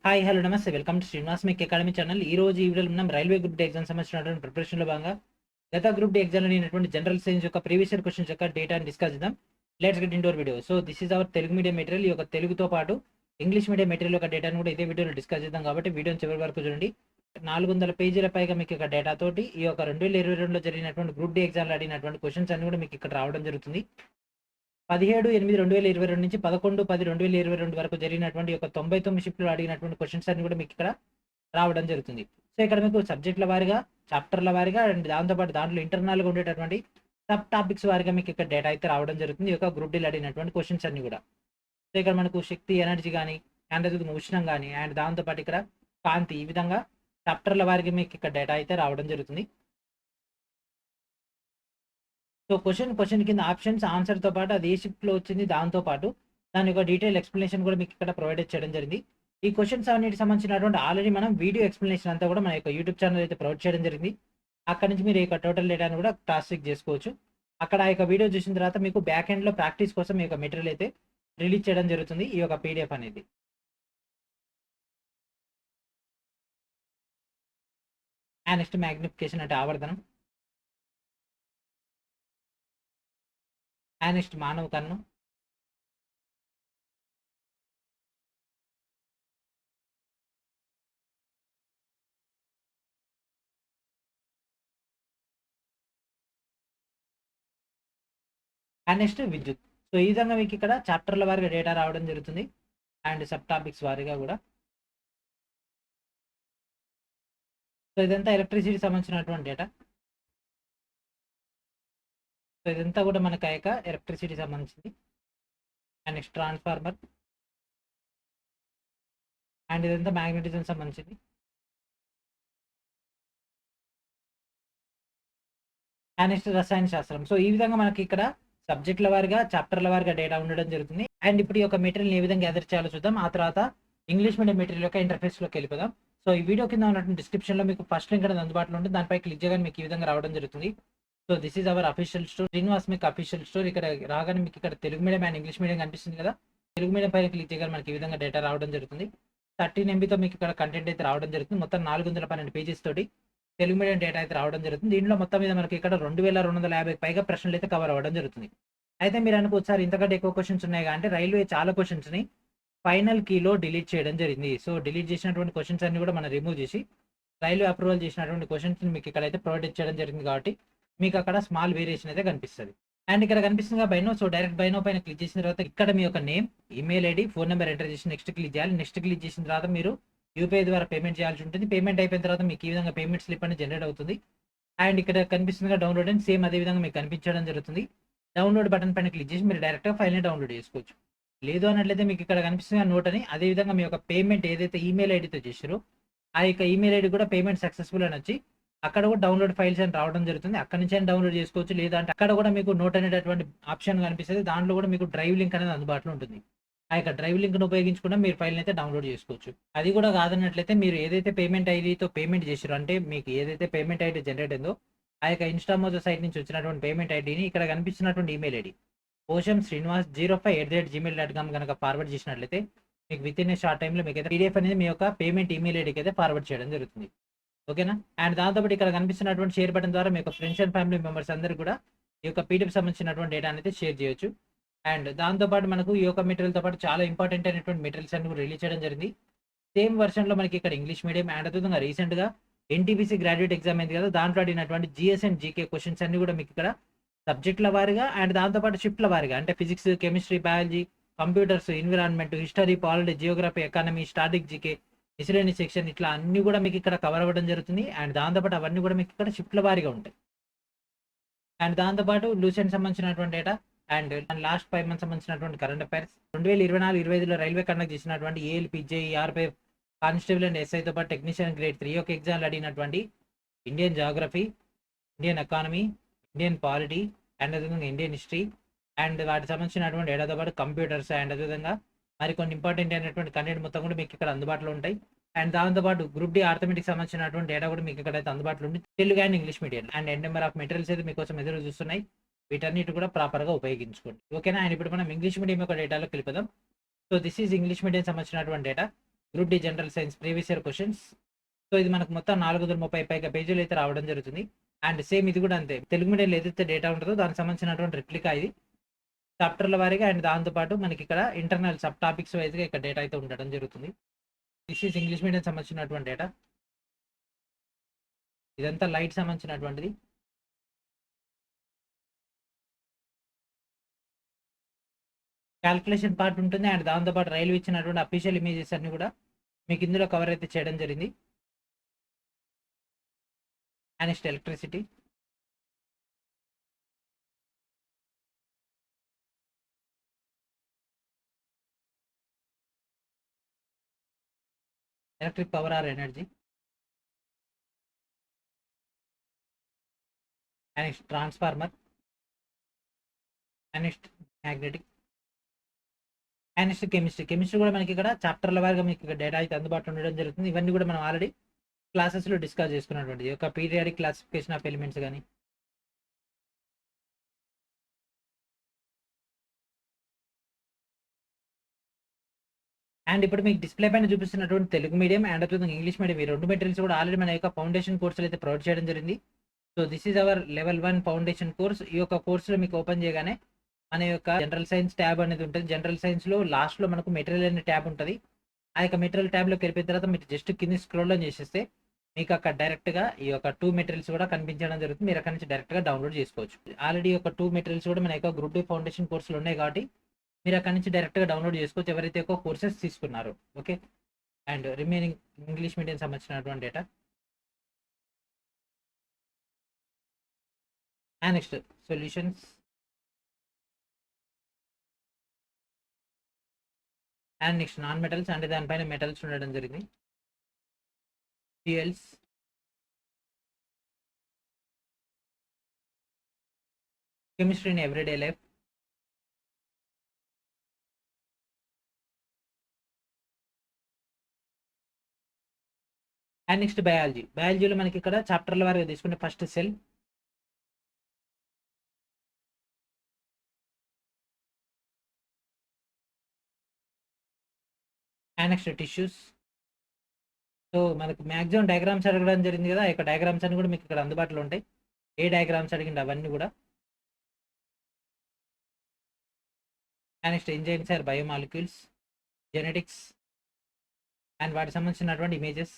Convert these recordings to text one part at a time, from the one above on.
Hi hello నమస్తే welcome to Srinivas మీకు academy channel. ఈ రోజు ఈ వీడియోలో మనం రైల్వే గ్రూప్ డి ఎగ్జామ్ సంబంధించినటువంటి ప్రిపరేషన్లో భాగంగా గత గ్రూప్ డి ఎగ్జామ్లో అయినటువంటి జనరల్ సైన్స్ యొక్క ప్రీవియస్ ఇయర్ క్వశ్చన్స్ యొక్క డేటాని డిస్కస్ చేద్దాం. Let's get into hour video. So this is our Telugu medium material. ఈ యొక్క తెలుగుతో పాటు ఇంగ్లీష్ మీడియం మెటీరియల్ యొక్క డేటాను కూడా ఇదే వీడియోలో డిస్కస్ చేద్దాం కాబట్టి వీడియోని చివరి వరకు చూడండి. 400 పేజీల పైగా మీకు ఇక్కడ డేటా తోటి ఈ యొక్క 2022లో జరిగినటువంటి గ్రూప్ డి ఎగ్జామ్లో అడిగినటువంటి క్వశ్చన్స్ అన్ని కూడా మీకు ఇక్కడ రావడం జరుగుతుంది. 17/8/2022 నుంచి 11/10/2022 వరకు జరిగినటువంటి యొక్క 99 షిఫ్ట్లు అడిగినటువంటి క్వశ్చన్స్ అన్ని కూడా మీకు ఇక్కడ రావడం జరుగుతుంది. సో ఇక్కడ మీకు సబ్జెక్టుల వారీగా, చాప్టర్ల వారీగా అండ్ దాంతోపాటు దాంట్లో ఇంటర్నల్గా ఉండేటటువంటి సబ్ టాపిక్స్ వారీగా మీకు ఇక్కడ డేటా అయితే రావడం జరుగుతుంది. ఈ యొక్క గ్రూప్ డీలో అడిగినటువంటి క్వశ్చన్స్ అన్ని కూడా. సో ఇక్కడ మనకు శక్తి, ఎనర్జీ కానీ అండ్ ఉష్ణం కానీ అండ్ దాంతోపాటు ఇక్కడ కాంతి, ఈ విధంగా చాప్టర్ల వారీగా మీకు ఇక్కడ డేటా అయితే రావడం జరుగుతుంది. సో క్వశ్చన్ కింద ఆప్షన్స్, ఆన్సర్‌తో పాటు అది ఏ షిఫ్ట్‌లో వచ్చింది, దాంతో పాటు దాని యొక్క డీటెయిల్ ఎక్స్‌ప్లనేషన్ కూడా మీకు ఇక్కడ ప్రొవైడెడ్ చేయడం జరిగింది. ఈ క్వశ్చన్స్ అన్నిటికి సంబంధించినటువంటి ఆల్రెడీ మనం వీడియో ఎక్స్‌ప్లనేషన్ అంతా కూడా మన యొక్క యూట్యూబ్ ఛానల్ అయితే ప్రొవైడ్ చేయడం జరిగింది. అక్కడి నుంచి మీరు ఈ యొక్క టోటల్ డేటాను కూడా క్రాస్ చెక్ చేసుకోవచ్చు. అక్కడ ఆ యొక్క వీడియో చూసిన తర్వాత మీకు బ్యాక్ ఎండ్‌లో ప్రాక్టీస్ కోసం ఈ యొక్క మెటీరియల్ అయితే రిలీజ్ చేయడం జరుగుతుంది. ఈ యొక్క పీడీఎఫ్ అనేది. నెక్స్ట్ మాగ్నిఫికేషన్ అంటే ఆవర్ధనం. నెక్స్ట్ మానవ కన్ను. నెక్స్ట్ విద్యుత్. సో ఈ విధంగా మీకు ఇక్కడ చాప్టర్ల వారీగా డేటా రావడం జరుగుతుంది అండ్ సబ్ టాపిక్స్ వారీగా కూడా. సో ఇదంతా ఎలక్ట్రిసిటీ సంబంధించినటువంటి డేటా. సో ఇదంతా కూడా మనకు ఆ యొక్క ఎలక్ట్రిసిటీ సంబంధించింది. అండ్ నెక్స్ట్ ట్రాన్స్ఫార్మర్ అండ్ ఇదంతా మ్యాగ్నెటిజం సంబంధించింది. అండ్ నెక్స్ట్ రసాయన శాస్త్రం. సో ఈ విధంగా మనకి ఇక్కడ సబ్జెక్టుల వారీగా, చాప్టర్ల వారీగా డేటా ఉండడం జరుగుతుంది. అండ్ ఇప్పుడు ఈ యొక్క మెటీరియల్ ఏ విధంగా గ్యాదర్ చేయాలో చూద్దాం. ఆ తర్వాత ఇంగ్లీష్ మీడియం మెటీరియల్ యొక్క ఇంటర్ఫేస్లోకి వెళ్ళిపోదాం. సో ఈ వీడియో కింద ఉన్నటువంటి డిస్క్రిప్షన్లో మీకు ఫస్ట్ లింక్ అనేది అందుబాటులో ఉంటుంది. దానిపై క్లిక్ చేయగానే మీకు ఈ విధంగా రావడం జరుగుతుంది. So this is our official store, Srinivas మీకు అఫీషియల్ స్టోర్. ఇక్కడ రాగానే మీకు ఇక్కడ Telugu medium and English medium కనిపిస్తుంది కదా. తెలుగు మీడియం పైన క్లిక్ చేయగానే మనకి ఈ విధంగా డేటా రావడం జరుగుతుంది. 13 MBతో మీకు ఇక్కడ కంటెంట్ అయితే రావడం జరుగుతుంది. మొత్తం 412 పేజెస్ తోటి తెలుగు మీడియం డేటా అయితే రావడం జరుగుతుంది. దీంట్లో మొత్తం మీద మనకి ఇక్కడ 2250 పైగా ప్రశ్నలు అయితే కవర్ అవ్వడం జరుగుతుంది. అయితే మీరు అనుకోవచ్చు సార్ ఇంతకంటే ఎక్కువ క్వశ్చన్స్ ఉన్నాయి అంటే రైల్వే చాలా క్వశ్చన్స్ని ఫైనల్ కీలో డిలీట్ చేయడం జరిగింది. సో డిలీట్ చేసినటువంటి క్వశ్చన్స్ అన్ని కూడా మనం రిమూవ్ చేసి రైల్వే అప్రూవల్ చేసినటువంటి క్వశ్చన్స్ని మీకు ఇక్కడ అయితే ప్రొవైడ్ చేయడం జరిగింది కాబట్టి మీకు అక్కడ స్మాల్ వేరియేషన్ అయితే కనిపిస్తుంది. అండ్ ఇక్కడ కనిపిస్తుంది బైనో. సో డైరెక్ట్ బైనో పైన క్లిక్ చేసిన తర్వాత ఇక్కడ మీ యొక్క name, email ID, phone number enter చేసి నెక్స్ట్ క్లిక్ చేయాలి. నెక్స్ట్ క్లిక్ చేసిన తర్వాత మీరు యూపీఐ ద్వారా పేమెంట్ చేయాల్సి ఉంటుంది. పేమెంట్ అయిపోయిన తర్వాత మీకు ఈ విధంగా పేమెంట్ స్లిప్ అనేది జనరేట్ అవుతుంది. అండ్ ఇక్కడ కనిపిస్తుంది డౌన్లోడ్ అని సేమ్ అదే విధంగా మీకు కనిపించడం జరుగుతుంది. డౌన్లోడ్ బటన్ పైన క్లిక్ చేసి మీరు డైరెక్ట్గా ఫైల్ని డౌన్లోడ్ చేసుకోవచ్చు. లేదు అన్నట్లయితే మీకు ఇక్కడ కనిపిస్తుంది నోట్ అని, అదే విధంగా మీ యొక్క పేమెంట్ ఏదైతే ఈమెయిల్ ఐడితో చేశారో ఆ యొక్క ఈమెయిల్ ఐడి కూడా పేమెంట్ సక్సెస్ఫుల్ అని వచ్చి అక్కడ కూడా డౌన్లోడ్ ఫైల్స్ అని రావడం జరుగుతుంది. అక్కడ నుంచి అయినా డౌన్లోడ్ చేసుకోవచ్చు. లేదంటే అక్కడ కూడా మీకు నోట్ అనేటటువంటి ఆప్షన్ కనిపిస్తుంది. దాంట్లో కూడా మీకు డ్రైవ్ లింక్ అనేది అందుబాటులో ఉంటుంది. ఆ యొక్క డ్రైవ్ లింక్ను ఉపయోగించుకుని మీరు ఫైల్ని అయితే డౌన్లోడ్ చేసుకోవచ్చు. అది కూడా కాదన్నట్లయితే మీరు ఏదైతే పేమెంట్ ఐడితో పేమెంట్ చేశారో అంటే మీకు ఏదైతే పేమెంట్ ఐడి జనరేట్ అయిందో ఆ యొక్క ఇన్స్టామోజో సైట్ నుంచి వచ్చినటువంటి పేమెంట్ ఐడిని ఇక్కడ కనిపిస్తున్నటువంటి ఈమెయిల్ ఐడి poshamsrinivas05@gmail.com కనుక ఫార్వర్డ్ చేసినట్లయితే మీకు విత్ ఇన్ ఏ షార్ట్ టైంలో మీకు అయితే పీడిఎఫ్ అనేది మీ యొక్క పేమెంట్ ఈమెయిల్ ఐడికి అయితే ఫార్వర్డ్ చేయడం జరుగుతుంది. ఓకేనా. అండ్ దాంతోపాటు ఇక్కడ కనిపిస్తున్నటువంటి షేర్ బటన్ ద్వారా మీ యొక్క ఫ్రెండ్స్ అండ్ ఫ్యామిలీ మెంబర్స్ అందరూ కూడా ఈ యొక్క పీడిఎఫ్ సంబంధించినటువంటి డేటా అనేది షేర్ చేయొచ్చు. అండ్ దాంతోపాటు మనకు ఈ యొక్క మెటీరియల్తో పాటు చాలా ఇంపార్టెంట్ అయినటువంటి మెటీరియల్స్ అన్ని కూడా రిలీజ్ చేయడం జరిగింది. సేమ్ వర్షన్లో మనకి ఇక్కడ ఇంగ్లీష్ మీడియం అండ్ అదేవిధంగా రీసెంట్గా ఎన్టీపీసీ గ్రాడ్యుయేట్ ఎగ్జామ్ అయింది కదా, దాంట్లో అడిగినటువంటి జిఎస్ అండ్ జీకే క్వశ్చన్స్ అన్ని కూడా మీకు ఇక్కడ సబ్జెక్టుల వారీగా అండ్ దాంతోపాటు షిఫ్ట్ల వారీగా అంటే physics, chemistry, biology, computers, environment, history, polity, Geography, economy, static GK, miscellaneous section ఇట్లా అన్ని కూడా మీకు ఇక్కడ కవర్ అవ్వడం జరుగుతుంది. అండ్ దాంతోపాటు అవన్నీ కూడా మీకు ఇక్కడ షిఫ్ట్ల వారీగా ఉంటాయి. అండ్ దాంతోపాటు లూసెంట్ సంబంధించినటువంటి డేటా అండ్ లాస్ట్ 5 months సంబంధించినటువంటి కరెంట్ అఫైర్స్, 2024-25లో రైల్వే కండక్ట్ చేసినటువంటి ఏఎల్పీ, జేఈఆర్పై, కానిస్టేబుల్ అండ్ ఎస్ఐతో పాటు టెక్నీషియన్ గ్రేడ్ 3 యొక్క ఎగ్జామ్లు అడిగినటువంటి Indian geography, Indian economy, Indian polity and అదేవిధంగా ఇండియన్ హిస్టరీ అండ్ వాటికి సంబంధించినటువంటి డేటాతో పాటు కంప్యూటర్స్ అండ్ అదేవిధంగా మరికొన్ని ఇంపార్టెంట్ అయినటువంటి కంటెంట్ మొత్తం కూడా మీకు ఇక్కడ అందుబాటులో ఉంటాయి. అండ్ దాంతోపాటు గ్రూప్ డి ఆర్థమెటిక్ సంబంధించినటువంటి డేటా కూడా మీకు ఇక్కడ అయితే అందుబాటులో ఉంది Telugu and English medium. And N number of materials అయితే మీకోసం ఎదురు చూస్తున్నాయి. వీటన్నిటి కూడా ప్రాపర్గా ఉపయోగించుకోండి. ఓకేనా. అండ్ ఇప్పుడు మనం ఇంగ్లీష్ మీడియం యొక్క డేటాలో వెళ్ళిపోదాం. So this is English medium సంబంధించినటువంటి data. Group D general science previous year questions. So ఇది మనకు మొత్తం 430 పైగా పేజీలు అయితే రావడం జరుగుతుంది. అండ్ సేమ్ ఇది కూడా అంతే, తెలుగు మీడియంలో ఏదైతే డేటా ఉంటుందో దానికి సంబంధించినటువంటి రిప్లికా ఇది, చాప్టర్ల వారీగా. అండ్ దాంతోపాటు మనకి ఇక్కడ ఇంటర్నల్ సబ్ టాపిక్స్ వైజ్గా ఇక్కడ డేటా అయితే ఉండడం జరుగుతుంది. దిస్ ఈజ్ ఇంగ్లీష్ మీడియం సంబంధించినటువంటి డేటా. ఇదంతా లైట్ సంబంధించినటువంటిది. క్యాల్కులేషన్ పార్ట్ ఉంటుంది. అండ్ దాంతోపాటు రైల్వే ఇచ్చినటువంటి అఫీషియల్ ఇమేజెస్ అన్ని కూడా మీకు ఇందులో కవర్ అయితే చేయడం జరిగింది. And electricity, electric power or energy, and next transformer, and next magnetic, and next chemistry కూడా మనకి ఇక్కడ చాప్టర్ల వారిగా మీకు ఇక్కడ డేటా అయితే అందుబాటులో ఉండడం జరుగుతుంది. ఇవన్నీ కూడా మనం ఆల్రెడీ క్లాసెస్లో డిస్కస్ చేసుకున్నటువంటి ఒక పీరియాడిక్ క్లాసిఫికేషన్ ఆఫ్ ఎలిమెంట్స్ కానీ, అండ్ ఇప్పుడు మీకు డిస్ప్లే పైన చూపిస్తున్నటువంటి Telugu medium and English medium ఈ రెండు మెటీరియల్స్ కూడా ఆల్రెడీ మన యొక్క ఫౌండేషన్ కోర్సులు అయితే ప్రొవైడ్ చేయడం జరిగింది. So this is our level 1 foundation course. ఈ యొక్క కోర్సులో మీకు ఓపెన్ చేయగానే మన యొక్క జనరల్ సైన్స్ ట్యాబ్ అనేది ఉంటుంది. జనరల్ సైన్స్లో లాస్ట్లో మనకు మెటీరియల్ అనే ట్యాబ్ ఉంటుంది. ఆ యొక్క మెటీరియల్ ట్యాబ్లోకి వెళ్ళిపోయిన తర్వాత మీరు జస్ట్ కింద స్క్రోల్ డౌన్ చేసేస్తే మీకు అక్కడ డైరెక్ట్గా ఈ యొక్క 2 మెటీరియల్స్ కూడా కనిపించడం జరుగుతుంది. మీరు అక్కడ నుంచి డైరెక్ట్గా డౌన్లోడ్ చేసుకోవచ్చు. ఆల్రెడీ ఒక 2 మెటీరియల్స్ కూడా మన యొక్క గ్రూప్ డి ఫౌండేషన్ కోర్సులు ఉన్నాయి కాబట్టి మీరు అక్కడ నుంచి డైరెక్ట్గా డౌన్లోడ్ చేసుకోవచ్చు ఎవరైతే ఎక్కువ కోర్సెస్ తీసుకున్నారో. Okay, and remaining English medium సంబంధించినటువంటి data. And next solutions, and next non metals, అంటే దానిపైన మెటల్స్ ఉండడం జరిగింది. Fuels, chemistry in everyday life, and next బయాలజీలో మనకి ఇక్కడ చాప్టర్ల వారిగా తీసుకుంటే first cell, and next tissues. So మనకు మ్యాక్సిమం డయాగ్రామ్స్ అడగడం జరిగింది కదా, ఈ యొక్క డయాగ్రామ్స్ అన్ని కూడా మీకు ఇక్కడ అందుబాటులో ఉంటాయి. ఏ డయాగ్రామ్స్ అడిగింది అవన్నీ కూడా. And next enzymes or biomolecules, genetics and వాటికి సంబంధించినటువంటి images.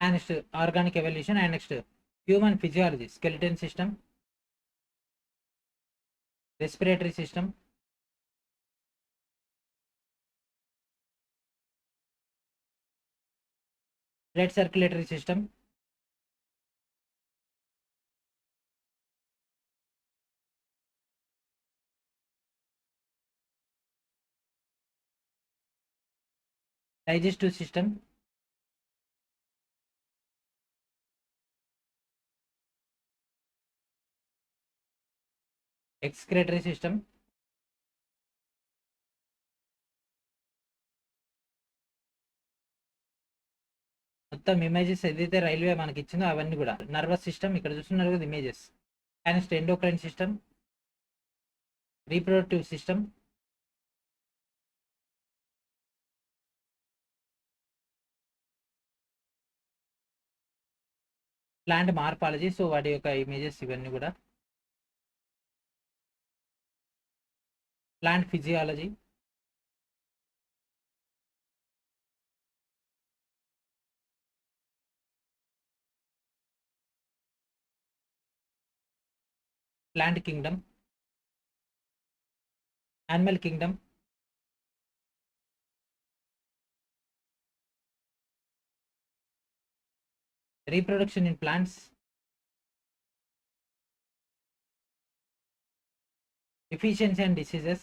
And next organic evolution, and next human physiology, skeleton system, respiratory system, blood circulatory system, digestive system, excretory system, మొత్తం ఇమేజెస్ ఏదైతే రైల్వే మనకి ఇచ్చిందో అవన్నీ కూడా. నర్వస్ సిస్టమ్ ఇక్కడ చూస్తున్నారు కదా images. And endocrine system, reproductive system, plant morphology, so వాటి యొక్క ఇమేజెస్ ఇవన్నీ కూడా. Plant physiology, plant kingdom, animal kingdom, reproduction in plants, efficiency and diseases,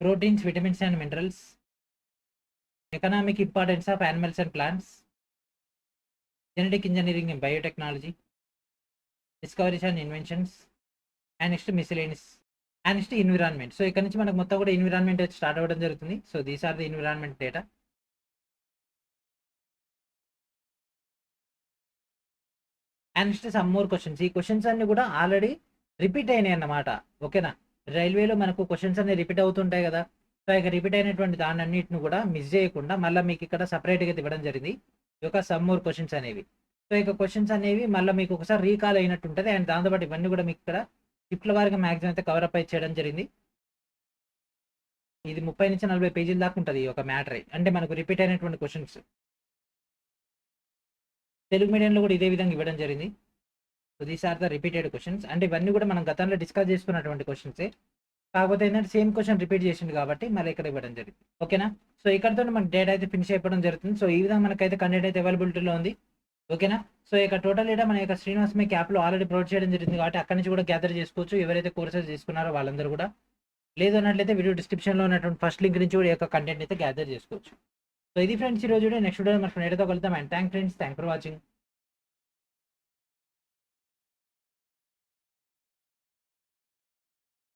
proteins, vitamins and minerals, economic importance of animals and plants, genetic engineering and biotechnology, discoveries and inventions, and next miscellaneous. And next environment. So ఇక్కడ నుంచి మనకు మొత్తం కూడా environment start అవ్వడం జరుగుతుంది. So these are the environment data. And next some more questions. ఈ questions అన్ని కూడా ఆల్రెడీ రిపీట్ అయినాయి అన్నమాట. ఓకేనా, రైల్వేలో మనకు క్వశ్చన్స్ అన్ని రిపీట్ అవుతుంటాయి కదా. సో ఇక రిపీట్ అయినటువంటి దాని అన్నిటిని కూడా మిస్ చేయకుండా మళ్ళీ మీకు ఇక్కడ సపరేట్గా ఇవ్వడం జరిగింది ఈ యొక్క సమ్ మోర్ క్వశ్చన్స్ అనేవి. సో ఇక క్వశ్చన్స్ అనేవి మళ్ళీ మీకు ఒకసారి రీకాల్ అయినట్టు ఉంటుంది. అండ్ దాంతోపాటు ఇవన్నీ కూడా మీకు ఇక్కడ షిఫ్ట్ల వారిగా మ్యాక్సిమం అయితే కవర్ అప్ అయితే చేయడం జరిగింది. ఇది 30 నుంచి 40 పేజీల దాకా ఉంటుంది ఈ యొక్క మ్యాటర్. అంటే మనకు రిపీట్ అయినటువంటి క్వశ్చన్స్ తెలుగు మీడియంలో కూడా ఇదే విధంగా ఇవ్వడం జరిగింది. So these are the repeated questions. అంటే ఇవన్నీ కూడా మనం గతంలో డిస్కస్ చేసుకున్నటువంటి క్వశ్చన్సే, కాకపోతే ఏంటంటే సేమ్ క్వశ్చన్ రిపీట్ చేసింది కాబట్టి మళ్ళీ ఇక్కడ ఇవ్వడం జరిగింది. ఓకేనా, సో ఇక్కడతో మనకి డేటా అయితే ఫినిష్ అయిపోవడం జరుగుతుంది. సో ఈ విధంగా మనకైతే కంటెంట్ అయితే అవైలబిలిటీలో ఉంది. ఓకేనా, సో ఇక టోటల్ డేటా మన యొక్క శ్రీనివాస్ మేక్ యాప్లో ఆల్రెడీ ప్రొవైడ్ చేయడం జరిగింది కాబట్టి అక్కడి నుంచి కూడా గ్యాదర్ చేసుకోవచ్చు. ఎవరైతే కోర్సెస్ తీసుకున్నారో వాళ్ళందరూ కూడా, లేదు అన్నట్లయితే వీడియో డిస్క్రిప్షన్లో ఉన్నటువంటి ఫస్ట్ లింక్ నుంచి కూడా ఈ యొక్క కంటెంట్ అయితే గ్యాదర్ చేసుకోవచ్చు. సో ఇది ఫ్రెండ్స్ ఈ రోజు. నెక్స్ట్ వీడియో మన ఫ్రెండ్ అయితే కలుద్దాం. And thank friends, thank for watching.